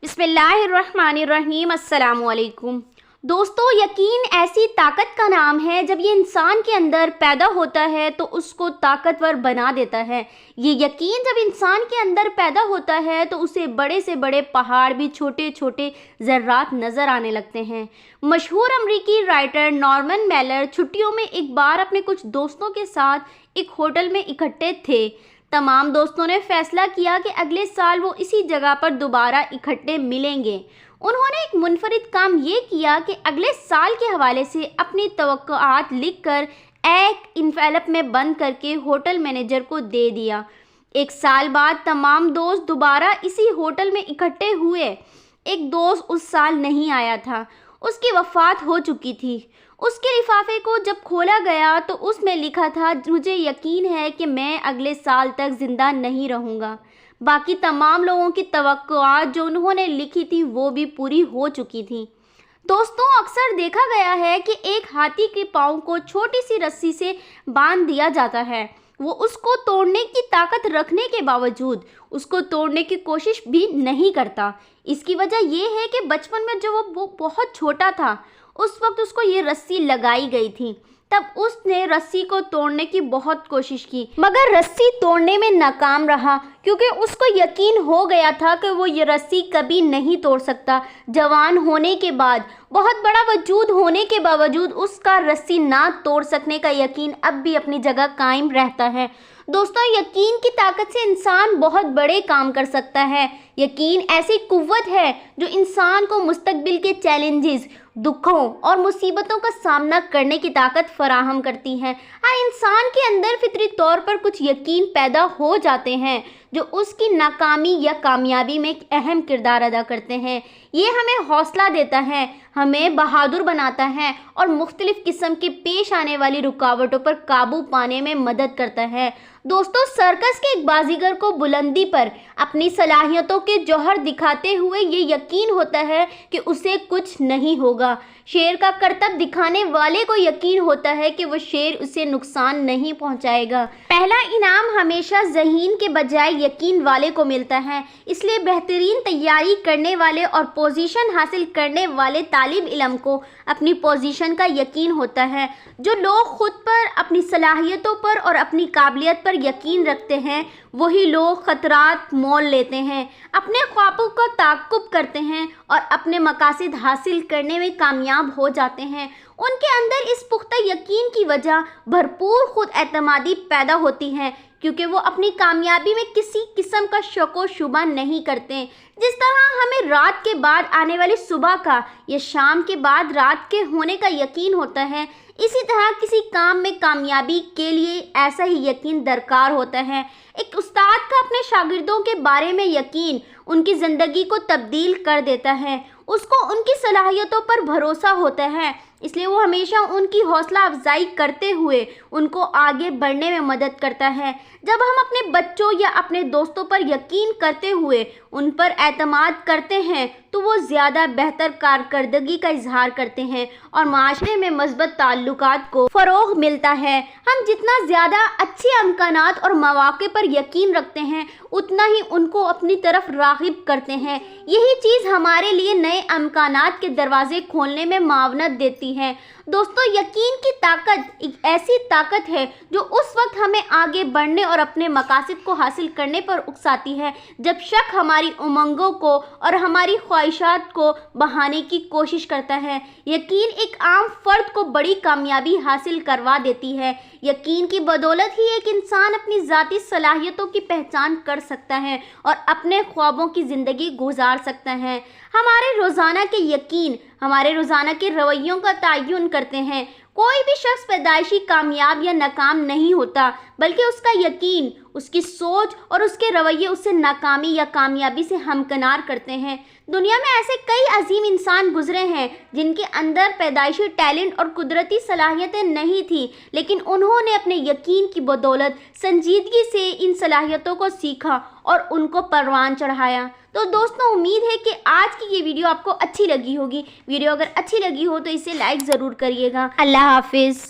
बिस्मिल्लाहिर्रहमानिर्रहीम। अस्सलाम वालेकुम। दोस्तों, यकीन ऐसी ताकत का नाम है, जब ये इंसान के अंदर पैदा होता है तो उसको ताकतवर बना देता है। ये यकीन जब इंसान के अंदर पैदा होता है तो उसे बड़े से बड़े पहाड़ भी छोटे छोटे ज़र्रात नज़र आने लगते हैं। मशहूर अमरीकी राइटर नॉर्मन मैलर छुट्टियों में एक बार अपने कुछ दोस्तों के साथ एक होटल में इकट्ठे थे। तमाम दोस्तों ने फैसला किया कि अगले साल वो इसी जगह पर दोबारा इकट्ठे मिलेंगे। उन्होंने एक मुनफरिद काम ये किया कि अगले साल के हवाले से अपनी तवक्कुआत लिखकर एक इन्वेलप में बंद करके होटल मैनेजर को दे दिया। एक साल बाद तमाम दोस्त दोबारा इसी होटल में इकट्ठे हुए। एक दोस्त उस साल नहीं आया था, उसकी वफ़ात हो चुकी थी। उसके लिफाफे को जब खोला गया तो उसमें लिखा था, मुझे यकीन है कि मैं अगले साल तक ज़िंदा नहीं रहूँगा। बाकी तमाम लोगों की तवक्कुआत जो उन्होंने लिखी थी वो भी पूरी हो चुकी थी। दोस्तों, अक्सर देखा गया है कि एक हाथी के पाँव को छोटी सी रस्सी से बांध दिया जाता है। वो उसको तोड़ने की ताकत रखने के बावजूद उसको तोड़ने की कोशिश भी नहीं करता। इसकी वजह यह है कि बचपन में जब वो बहुत छोटा था उस वक्त उसको ये रस्सी लगाई गई थी। तब उसने रस्सी को तोड़ने की बहुत कोशिश की, मगर रस्सी तोड़ने में नाकाम रहा, क्योंकि उसको यकीन हो गया था कि वो ये रस्सी कभी नहीं तोड़ सकता। जवान होने के बाद, बहुत बड़ा वजूद होने के बावजूद उसका रस्सी ना तोड़ सकने का यकीन अब भी अपनी जगह कायम रहता है। दोस्तों, यकीन की ताकत से इंसान बहुत बड़े काम कर सकता है। यकीन ऐसी कुव्वत है जो इंसान को मुस्तकबिल के चैलेंजेस, दुखों और मुसीबतों का सामना करने की ताकत फराहम करती है। हर इंसान के अंदर फितरी तौर पर कुछ यकीन पैदा हो जाते हैं जो उसकी नाकामी या कामयाबी में एक अहम किरदार अदा करते हैं। ये हमें हौसला देता है, हमें बहादुर बनाता है और मुख्तलिफ़ किस्म के पेश आने वाली रुकावटों पर काबू पाने में मदद करता है। दोस्तों, सर्कस के एक बाजीगर को बुलंदी पर अपनी सलाहियतों के जौहर दिखाते हुए ये यकीन होता है कि उसे कुछ नहीं होगा। शेर का करतब दिखाने वाले को यकीन होता है कि वो शेर उसे नुकसान नहीं पहुंचाएगा। पहला इनाम हमेशा ज़हीन के बजाय यकीन वाले को मिलता है। इसलिए बेहतरीन तैयारी करने वाले और पोजीशन हासिल करने वाले तालिब इल्म को अपनी पोजीशन का यकीन होता है। जो लोग खुद पर, अपनी सलाहियतों पर और अपनी काबिलियत पर यकीन रखते हैं वही लोग खतरात मोल लेते हैं, अपने ख्वाबों का ताक़ुब करते हैं और अपने मकासद हासिल करने में कामयाब हो जाते हैं। उनके अंदर इस पुख्ता यकीन की वजह भरपूर खुद एतमादी पैदा होती है, क्योंकि वो अपनी कामयाबी में किसी किस्म का शक व शुबा नहीं करते। जिस तरह हमें रात के बाद आने वाली सुबह का या शाम के बाद रात के होने का यकीन होता है, इसी तरह किसी काम में कामयाबी के लिए ऐसा ही यकीन दरकार होता है। एक उस्ताद का अपने शागिर्दों के बारे में यकीन उनकी ज़िंदगी को तब्दील कर देता है। उसको उनकी सलाहियतों पर भरोसा होता है, इसलिए वो हमेशा उनकी हौसला अफजाई करते हुए उनको आगे बढ़ने में मदद करता है। जब हम अपने बच्चों या अपने दोस्तों पर यकीन करते हुए उन पर एतमाद करते हैं तो वो ज़्यादा बेहतर कारकर्दगी का इजहार करते हैं और माशरे में मस्बत ताल्लुकात को फ़रोग़ मिलता है। हम जितना ज़्यादा अच्छे अमकानात और मौक़े पर यकीन रखते हैं उतना ही उनको अपनी तरफ राग़िब करते हैं। यही चीज़ हमारे लिए नए अमकानात के दरवाज़े खोलने में मावनत देती है। दोस्तों, यकीन की ताकत एक ऐसी ताकत है जो उस वक्त हमें आगे बढ़ने और अपने मकासद को हासिल करने पर उकसाती है जब शक हमारी उमंगों को और हमारी ख्वाहिशात को बहाने की कोशिश करता है। यकीन एक आम फर्द को बड़ी कामयाबी हासिल करवा देती है। यकीन की बदौलत ही एक इंसान अपनी ज़ाती सलाहियतों की पहचान कर सकता है और अपने ख्वाबों की ज़िंदगी गुजार सकता है। हमारे रोज़ाना के यकीन हमारे रोज़ाना के रवैयों का तयन करते हैं। कोई भी शख्स पैदाइशी कामयाब या नाकाम नहीं होता, बल्कि उसका यकीन, उसकी सोच और उसके रवैये उसे नाकामी या कामयाबी से हमकिनार करते हैं। दुनिया में ऐसे कई अजीम इंसान गुजरे हैं जिनके अंदर पैदाइशी टैलेंट और कुदरती सलाहियतें नहीं थी, लेकिन उन्होंने अपने यकीन की बदौलत संजीदगी से इन सलाहियतों को सीखा और उनको परवान चढ़ाया। तो दोस्तों, उम्मीद है कि आज की ये वीडियो आपको अच्छी लगी होगी। वीडियो अगर अच्छी लगी हो तो इसे लाइक ज़रूर करिएगा। अल्लाह हाफिज़।